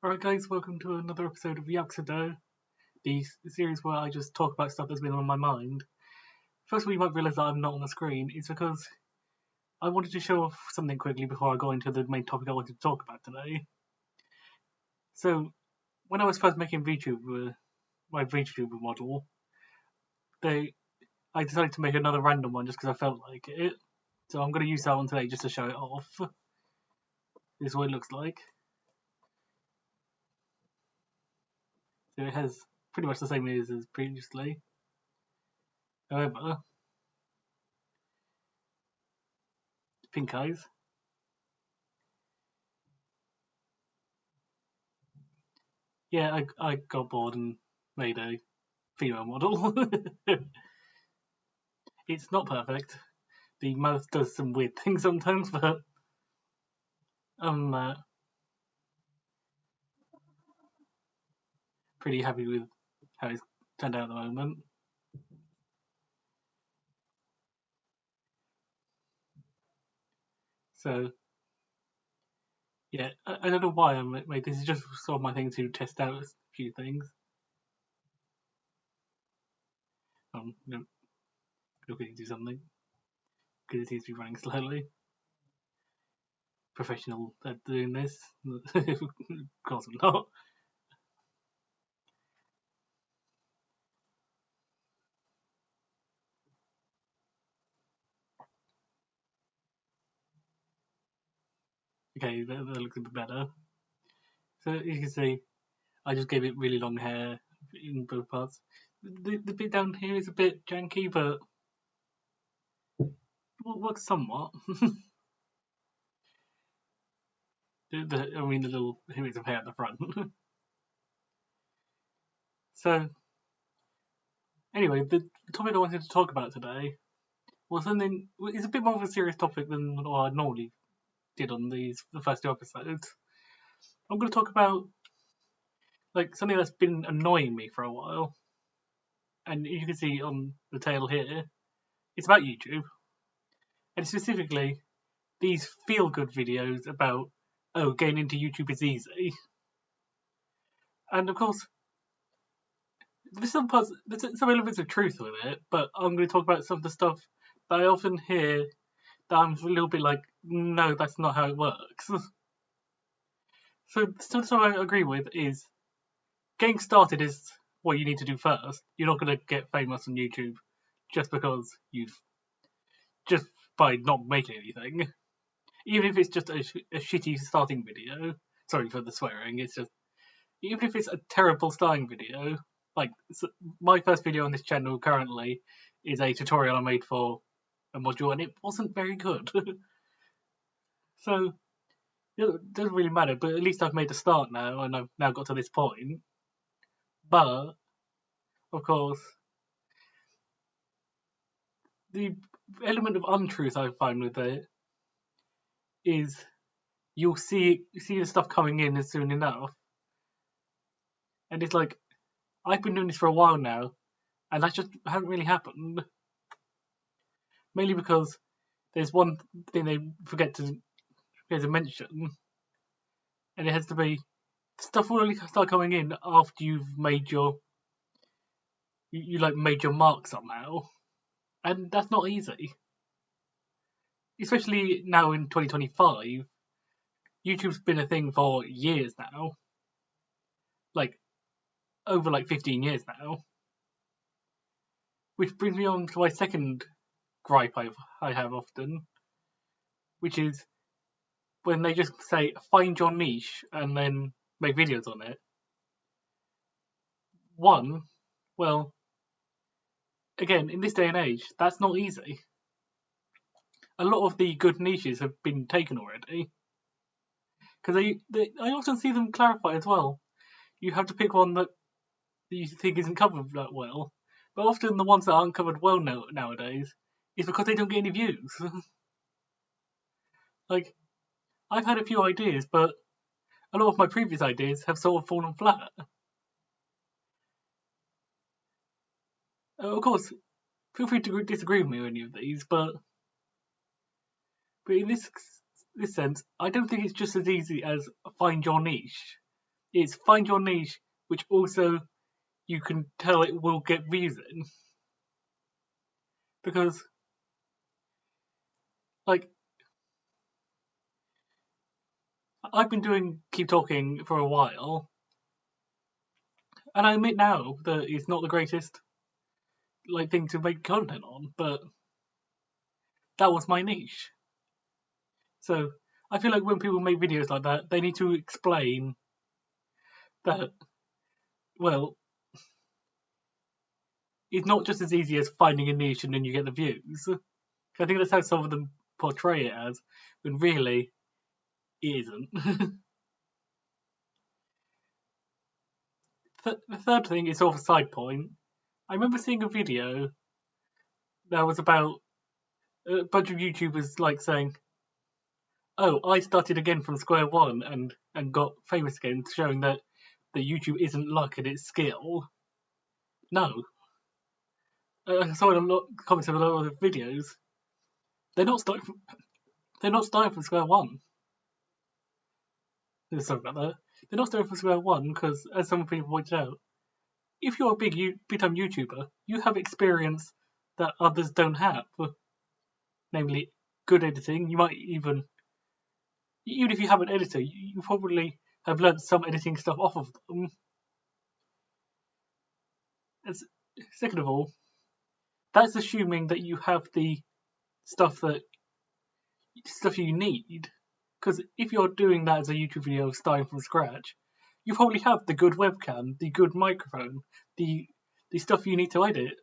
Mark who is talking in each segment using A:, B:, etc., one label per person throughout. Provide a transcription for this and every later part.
A: Alright guys, welcome to another episode of Yap-Xodeau, the series where I just talk about stuff that's been on my mind. First of all, you might realise that I'm not on the screen. It's because I wanted to show off something quickly before I go into the main topic I wanted to talk about today. So, when I was first making VTuber, my VTuber model, I decided to make another random one just because I felt like it. So I'm going to use that one today just to show it off. This is what it looks like. So it has pretty much the same ears as previously. However, pink eyes. Yeah, I got bored and made a female model. It's not perfect. The mouth does some weird things sometimes, but I'm pretty happy with how it's turned out at the moment. So, yeah, I don't know why I made this. It's just sort of my thing to test out a few things. No, looking to do something because it seems to be running slowly. Professional at doing this. Of course I'm not. Okay, that looks a bit better. So you can see, I just gave it really long hair in both parts. The bit down here is a bit janky, but works somewhat. I mean, the little hairs of hair at the front. So, anyway, the topic I wanted to talk about today was something. It's a bit more of a serious topic than what I normally did on the first two episodes. I'm going to talk about like something that's been annoying me for a while, and you can see on the tail here, it's about YouTube, and specifically these feel-good videos about getting into YouTube is easy, and of course there's some elements of truth with it, but I'm going to talk about some of the stuff that I often hear that I'm a little bit like, no, that's not how it works. So stuff I agree with is getting started is what you need to do first. You're not going to get famous on YouTube just because you've just by not making anything. Even if it's just a shitty starting video. Sorry for the swearing. It's just even if it's a terrible starting video. Like my first video on this channel currently is a tutorial I made for a module, and it wasn't very good. So it doesn't really matter. But at least I've made a start now, and I've now got to this point. But of course, the element of untruth I find with it is you'll see the stuff coming in as soon enough, and it's like I've been doing this for a while now, and that just hasn't really happened. Mainly because there's one thing they forget to mention, and it has to be stuff will only start coming in after you've made your you like made your mark somehow, and that's not easy. Especially now in 2025, YouTube's been a thing for years now, like over like 15 years now. Which brings me on to my second gripe I have often, which is when they just say find your niche and then make videos on it. One, well, again, in this day and age, that's not easy. A lot of the good niches have been taken already. Because I often see them clarify as well. You have to pick one that you think isn't covered that well. But often the ones that aren't covered well nowadays is because they don't get any views. Like, I've had a few ideas, but a lot of my previous ideas have sort of fallen flat. Of course, feel free to disagree with me on any of these, but in this sense, I don't think it's just as easy as find your niche. It's find your niche, which also you can tell it will get views in. Because, like, I've been doing Keep Talking for a while, and I admit now that it's not the greatest thing to make content on, but that was my niche. So I feel like when people make videos like that, they need to explain that, well, it's not just as easy as finding a niche and then you get the views. I think that's how some of them portray it as, when really it isn't. The third thing is sort of a side point. I remember seeing a video that was about a bunch of YouTubers saying, "Oh, I started again from square one and got famous again," showing that YouTube isn't luck and it's skill. No, I saw in a lot of comments of a lot of videos. They're not starting from square one. Sorry about that. They're not starting from square one because, as some people pointed out, if you're a big time YouTuber, you have experience that others don't have. Namely, good editing. You might even if you have an editor, you probably have learned some editing stuff off of them. And second of all, that's assuming that you have the stuff you need. Because if you're doing that as a YouTube video starting from scratch, you probably have the good webcam, the good microphone, the stuff you need to edit,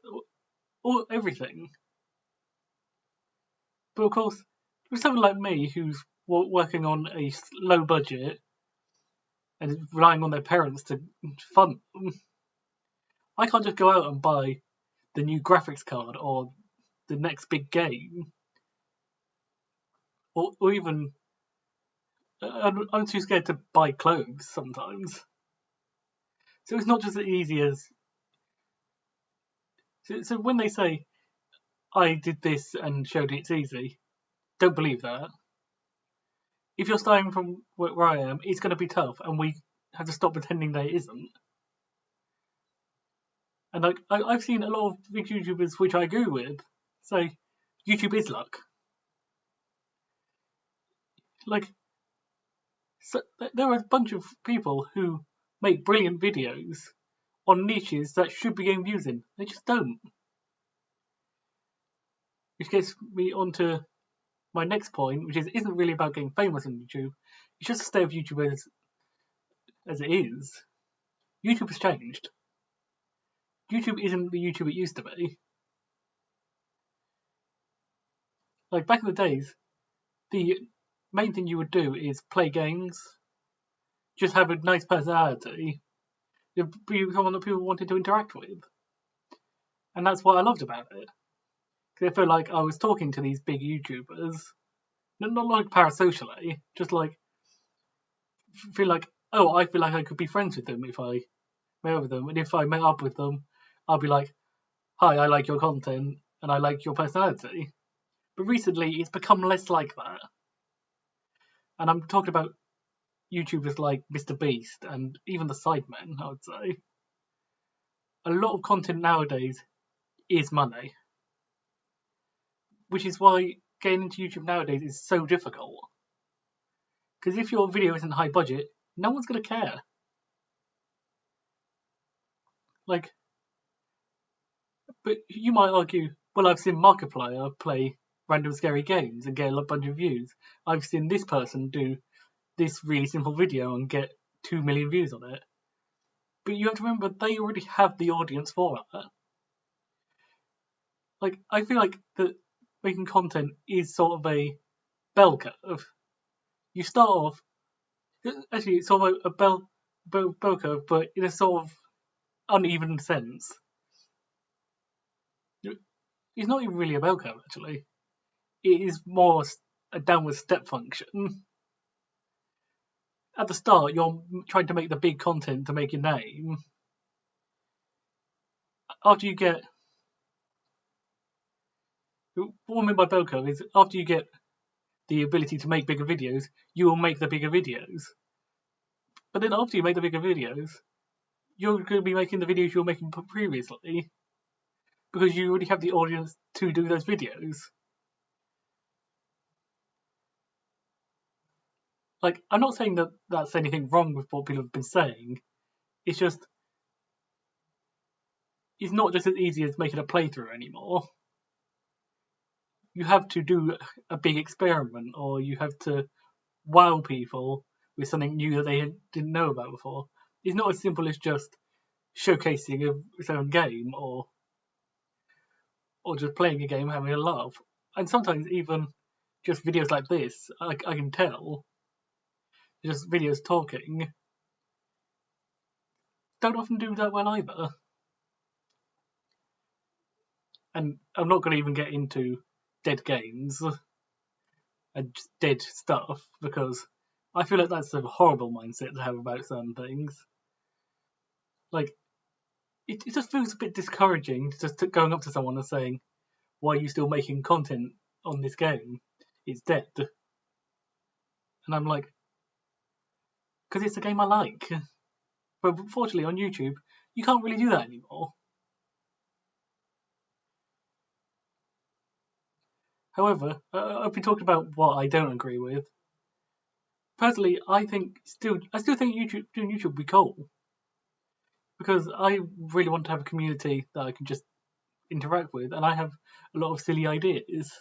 A: or everything. But of course, with someone like me who's working on a low budget and relying on their parents to fund them, I can't just go out and buy the new graphics card or the next big game, or even I'm too scared to buy clothes sometimes. So it's not just as easy as. So when they say I did this and showed it's easy, don't believe that. If you're starting from where I am, it's going to be tough, and we have to stop pretending that it isn't. And I've seen a lot of big YouTubers, which I agree with, say YouTube is luck. So there are a bunch of people who make brilliant videos on niches that should be getting views in. They just don't. Which gets me onto my next point, which isn't really about getting famous on YouTube. It's just a state of YouTube as it is. YouTube has changed. YouTube isn't the YouTube it used to be. Back in the days, the main thing you would do is play games, just have a nice personality, be someone that people wanted to interact with. And that's what I loved about it. Because I felt like I was talking to these big YouTubers, not parasocially, just feel like, oh, I feel like I could be friends with them if I met up with them. And if I met up with them, I'll be like, hi, I like your content and I like your personality. But recently, it's become less like that. And I'm talking about YouTubers like Mr. Beast and even the Sidemen, I would say. A lot of content nowadays is money. Which is why getting into YouTube nowadays is so difficult. Because if your video isn't high budget, no one's going to care. But you might argue, well, I've seen Markiplier play random scary games and get a bunch of views. I've seen this person do this really simple video and get 2 million views on it. But you have to remember, they already have the audience for that. I feel like that making content is sort of a bell curve. You start off, actually, it's sort of a bell curve, but in a sort of uneven sense. It's not even really a bell curve, actually. It is more a downward step function. At the start, you're trying to make the big content to make your name. After you get... What I mean by bell curve is after you get the ability to make bigger videos, you will make the bigger videos. But then after you make the bigger videos, you're going to be making the videos you were making previously, because you already have the audience to do those videos. Like, I'm not saying that that's anything wrong with what people have been saying. It's just, it's not just as easy as making a playthrough anymore. You have to do a big experiment, or you have to wow people with something new that they didn't know about before. It's not as simple as just showcasing its own game, or just playing a game, having a laugh. And sometimes even just videos like this, I can tell, just videos talking, don't often do that well either. And I'm not going to even get into dead games and just dead stuff, because I feel like that's a horrible mindset to have about certain things. Like, it just feels a bit discouraging just going up to someone and saying, "Why are you still making content on this game? It's dead." And I'm like, because it's a game I like. But unfortunately on YouTube, you can't really do that anymore. However, I've been talking about what I don't agree with. Personally, I still think doing YouTube would be cool, because I really want to have a community that I can just interact with, and I have a lot of silly ideas.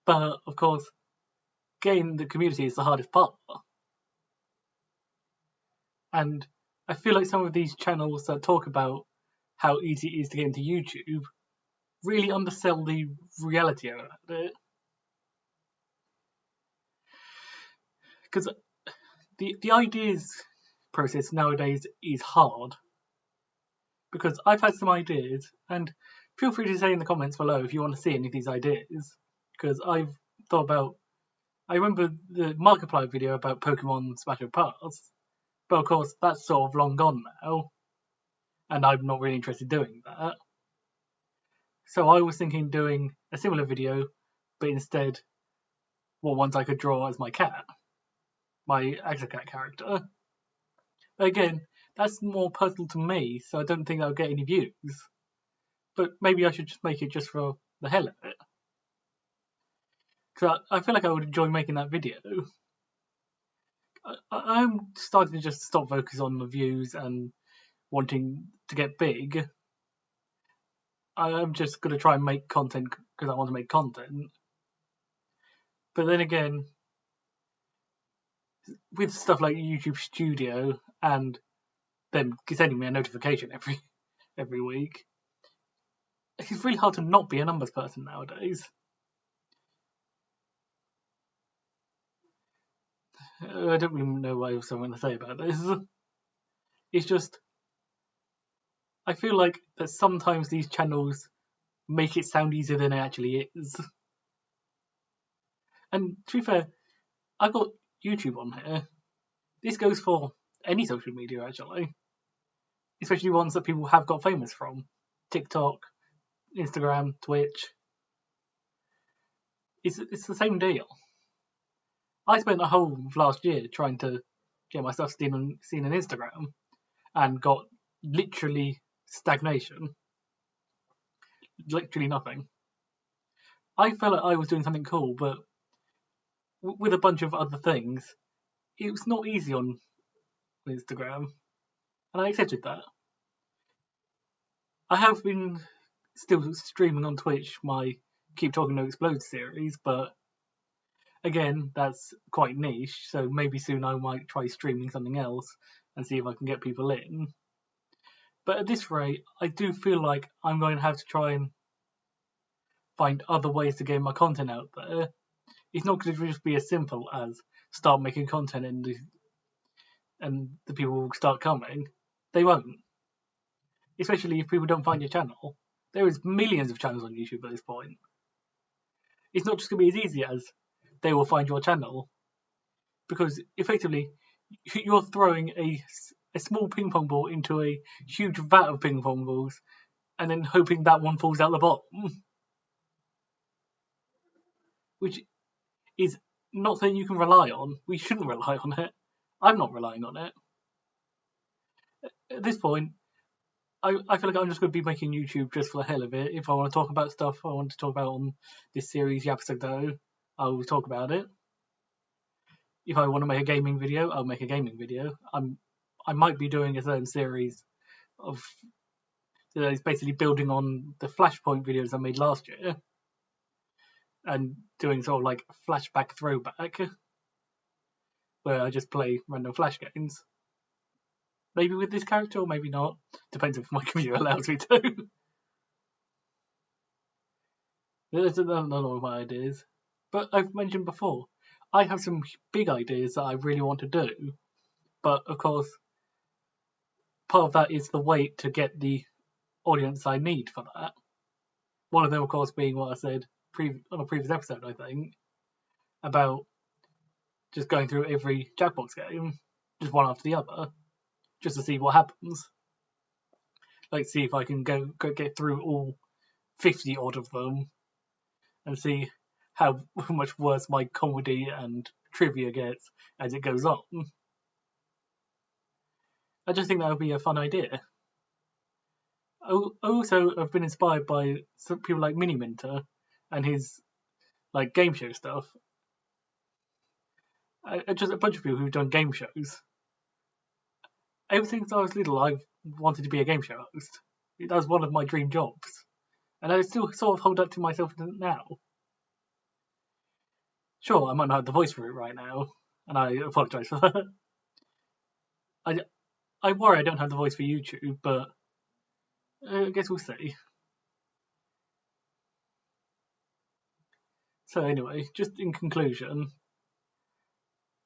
A: But of course, getting the community is the hardest part. And I feel like some of these channels that talk about how easy it is to get into YouTube really undersell the reality of it. Because the ideas process nowadays is hard. Because I've had some ideas, and feel free to say in the comments below if you want to see any of these ideas. Because I've thought about, I remember the Markiplier video about Pokemon Smash Pass, but of course that's sort of long gone now, and I'm not really interested in doing that. So I was thinking doing a similar video, but instead, ones I could draw as my cat, my Axiadeau character. Again, that's more personal to me, so I don't think I'll get any views. But maybe I should just make it just for the hell of it. Because I feel like I would enjoy making that video. I'm starting to just stop focusing on the views and wanting to get big. I'm just going to try and make content because I want to make content. But then again, with stuff like YouTube Studio and them sending me a notification every week, it's really hard to not be a numbers person nowadays. I don't really know what else I'm going to say about this. It's just, I feel like that sometimes these channels make it sound easier than it actually is. And to be fair, I've got YouTube on here. This goes for any social media, actually. Especially ones that people have got famous from. TikTok, Instagram, Twitch. It's the same deal. I spent a whole last year trying to get my stuff seen on Instagram, and got literally stagnation. Literally nothing. I felt like I was doing something cool, but with a bunch of other things, it was not easy on Instagram, and I accepted that. I have been still streaming on Twitch my Keep Talking No Explode series, but again, that's quite niche, so maybe soon I might try streaming something else and see if I can get people in. But at this rate, I do feel like I'm going to have to try and find other ways to get my content out there. It's not going to just be as simple as start making content and the people will start coming. They won't. Especially if people don't find your channel. There is millions of channels on YouTube at this point. It's not just going to be as easy as they will find your channel. Because effectively, you're throwing a small ping pong ball into a huge vat of ping pong balls and then hoping that one falls out the bottom. Which is not something you can rely on. We shouldn't rely on it. I'm not relying on it. At this point, I feel like I'm just going to be making YouTube just for the hell of it. If I want to talk about stuff I want to talk about on this series, Yap-Xodeau, I will talk about it. If I want to make a gaming video, I'll make a gaming video. I might be doing a certain series of that is basically building on the Flashpoint videos I made last year and doing sort of like a flashback throwback where I just play random Flash games. Maybe with this character or maybe not. Depends if my computer allows me to. There's another one of my ideas. But I've mentioned before, I have some big ideas that I really want to do. But of course, part of that is the wait to get the audience I need for that. One of them, of course, being what I said on a previous episode, I think, about just going through every Jackbox game, just one after the other, just to see what happens. Like, see if I can go get through all 50 odd of them and see how much worse my comedy and trivia gets as it goes on. I just think that would be a fun idea. Also, I've been inspired by some people like Mini Minter and his like game show stuff. Just a bunch of people who've done game shows. Ever since I was little, I've wanted to be a game show host. That was one of my dream jobs, and I still sort of hold that to myself now. Sure, I might not have the voice for it right now, and I apologise for that. I worry I don't have the voice for YouTube, but I guess we'll see. So anyway, just in conclusion,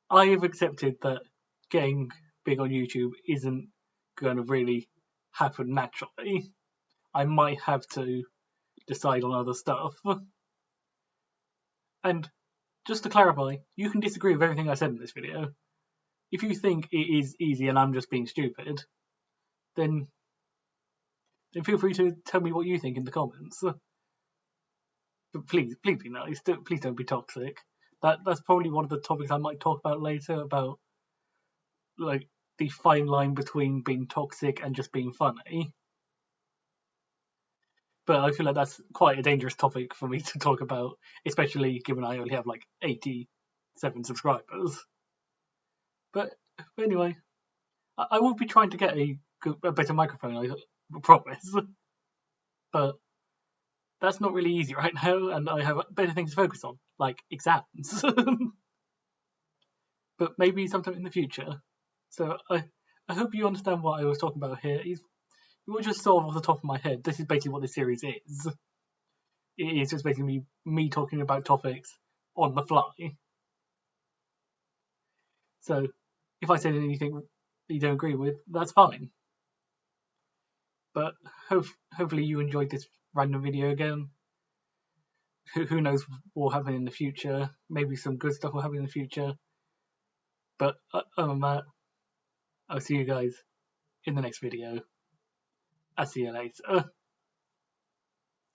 A: I have accepted that getting big on YouTube isn't going to really happen naturally. I might have to decide on other stuff. And just to clarify, you can disagree with everything I said in this video. If you think it is easy and I'm just being stupid, then feel free to tell me what you think in the comments. But please be nice. Please don't be toxic. That's probably one of the topics I might talk about later, about like the fine line between being toxic and just being funny. But I feel like that's quite a dangerous topic for me to talk about, especially given I only have like 87 subscribers. But anyway, I will be trying to get a better microphone, I promise. But that's not really easy right now, and I have better things to focus on, like exams. But maybe sometime in the future. So I hope you understand what I was talking about here. It was just sort of off the top of my head. This is basically what this series is. It is just basically me talking about topics on the fly. So if I said anything you don't agree with, that's fine. But hopefully you enjoyed this random video again. Who knows what will happen in the future? Maybe some good stuff will happen in the future. But other than that, I'll see you guys in the next video. I'll see you later.